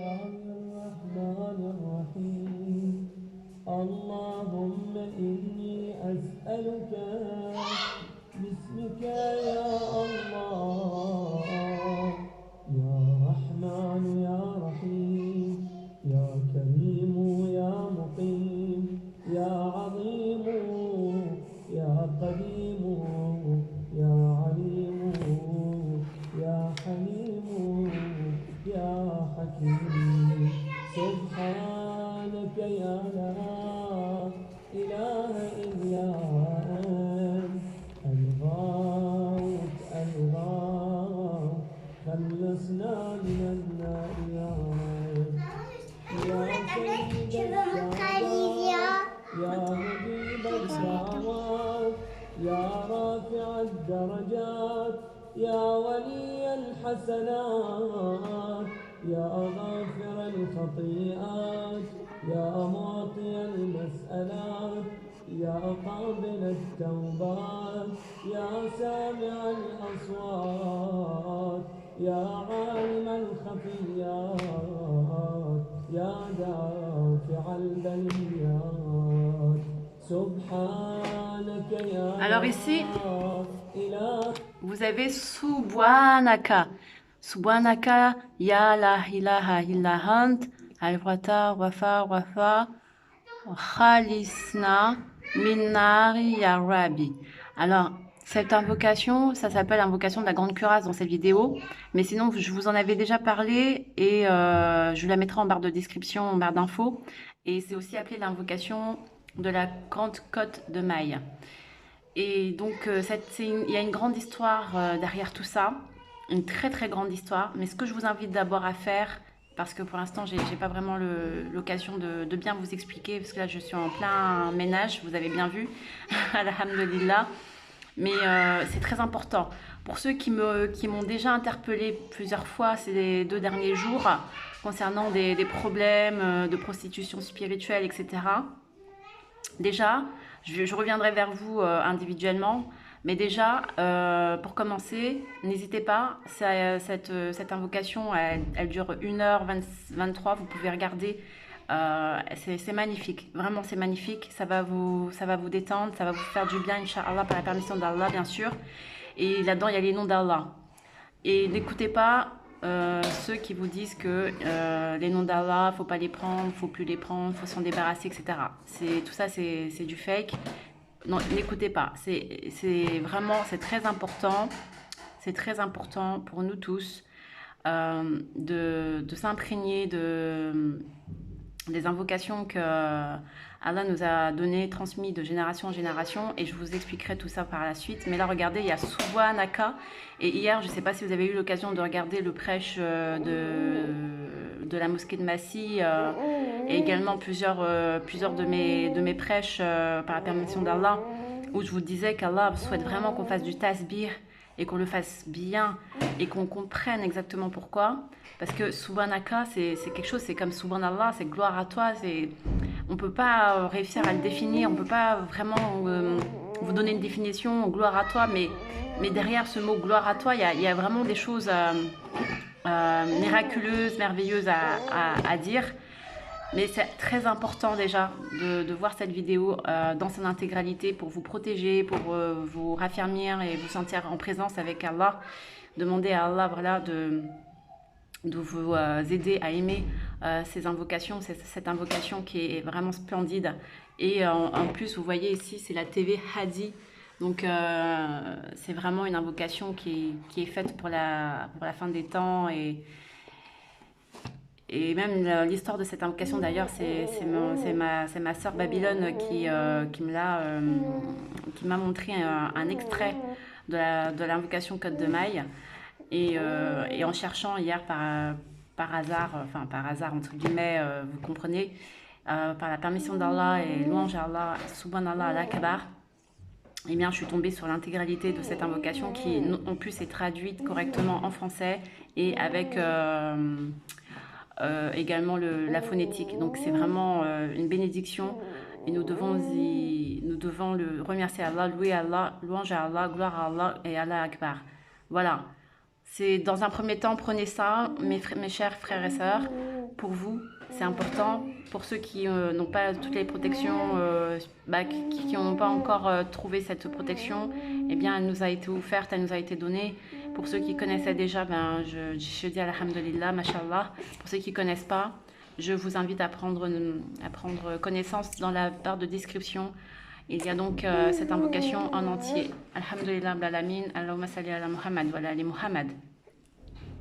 الرحمن الرحيم اللهم إني أسألك باسمك يا الله يا رحمن يا رحيم يا كريم يا مقيم يا عظيم يا قديم يا عليم يا حليم يا حكيم سبحانك يا لا إله إلا أنت الغوث الغوث خلصنا من النار يا رب يا سيد السادات يا مجيب الدعوات يا رافع الدرجات يا ولي الحسنات يا غافر الخطيئات يا معطي المسألات يا قابل التوبات يا سامع الأصوات يا عالم الخفيات يا دافع البليات سبحانك يا Alors ici, إله vous avez Subhanaka. Subhanaka, Ya la ilaha illa ant, al-Wata, Wafa, Wafa, Khalisna, Minnari, Ya Rabbi. Alors, cette invocation, ça s'appelle invocation de la grande cuirasse dans cette vidéo. Mais sinon, je vous en avais déjà parlé et je la mettrai en barre de description, en barre d'infos. Et c'est aussi appelé l'invocation de la grande côte de maille. Et donc, il y a une grande histoire derrière tout ça, une très très grande histoire. Mais ce que je vous invite d'abord à faire, parce que pour l'instant, j'ai pas vraiment l'occasion de bien vous expliquer, parce que là, je suis en plein ménage, vous avez bien vu, alhamdulillah. Mais c'est très important. Pour ceux qui m'ont déjà interpellé plusieurs fois ces 2 derniers jours, concernant des problèmes de prostitution spirituelle, etc. Déjà, je reviendrai vers vous individuellement, mais déjà, pour commencer, n'hésitez pas, cette invocation, elle dure 1h23, vous pouvez regarder, c'est magnifique, vraiment c'est magnifique, ça va vous détendre, ça va vous faire du bien, Inch'Allah, par la permission d'Allah, bien sûr, et là-dedans, il y a les noms d'Allah. Et n'écoutez pas ceux qui vous disent que les noms d'Allah, faut pas les prendre, faut plus les prendre, faut s'en débarrasser, etc. Tout ça, c'est du fake. Non, n'écoutez pas. C'est vraiment, c'est très important pour nous tous de s'imprégner des invocations que Allah nous a données, transmises de génération en génération, et je vous expliquerai tout ça par la suite. Mais là, regardez, il y a Subhanaka, et hier, je ne sais pas si vous avez eu l'occasion de regarder le prêche de la mosquée de Massy, et également plusieurs de mes prêches par la permission d'Allah, où je vous disais qu'Allah souhaite vraiment qu'on fasse du tasbih, et qu'on le fasse bien, et qu'on comprenne exactement pourquoi. Parce que Subhanaka, c'est quelque chose, c'est comme Subhanallah, c'est gloire à toi. On ne peut pas réussir à le définir, on ne peut pas vraiment vous donner une définition, gloire à toi, mais derrière ce mot gloire à toi, il y a vraiment des choses miraculeuses, merveilleuses à dire. Mais c'est très important déjà de voir cette vidéo dans son intégralité pour vous protéger, pour vous raffermir et vous sentir en présence avec Allah. Demandez à Allah, voilà, de vous aider à aimer ces invocations, cette invocation qui est vraiment splendide. Et en plus, vous voyez ici, c'est la TV Hadi. Donc, c'est vraiment une invocation qui est faite pour la fin des temps. Et même l'histoire de cette invocation, d'ailleurs, c'est ma sœur Babylone qui m'a montré un extrait de l'invocation Côte de Maille. Et en cherchant hier par hasard, enfin par hasard entre guillemets, vous comprenez, par la permission d'Allah et louange à Allah, Subhanallah al-Akbar, eh bien je suis tombée sur l'intégralité de cette invocation qui en plus est traduite correctement en français et avec également la phonétique. Donc c'est vraiment une bénédiction et nous devons le remercier Allah, louer Allah, louange à Allah, gloire à Allah et Allah Akbar. Voilà. C'est dans un premier temps, prenez ça, mes chers frères et sœurs, pour vous, c'est important. Pour ceux qui n'ont pas toutes les protections, qui n'ont pas encore trouvé cette protection, eh bien, elle nous a été offerte, elle nous a été donnée. Pour ceux qui connaissaient déjà, je dis alhamdulillah, mashallah. Pour ceux qui ne connaissent pas, je vous invite à prendre connaissance dans la barre de description. Il y a donc cette invocation en entier. Alhamdulillah, Alamin, Allahumma salli ala Muhammad, wa ala ali Muhammad.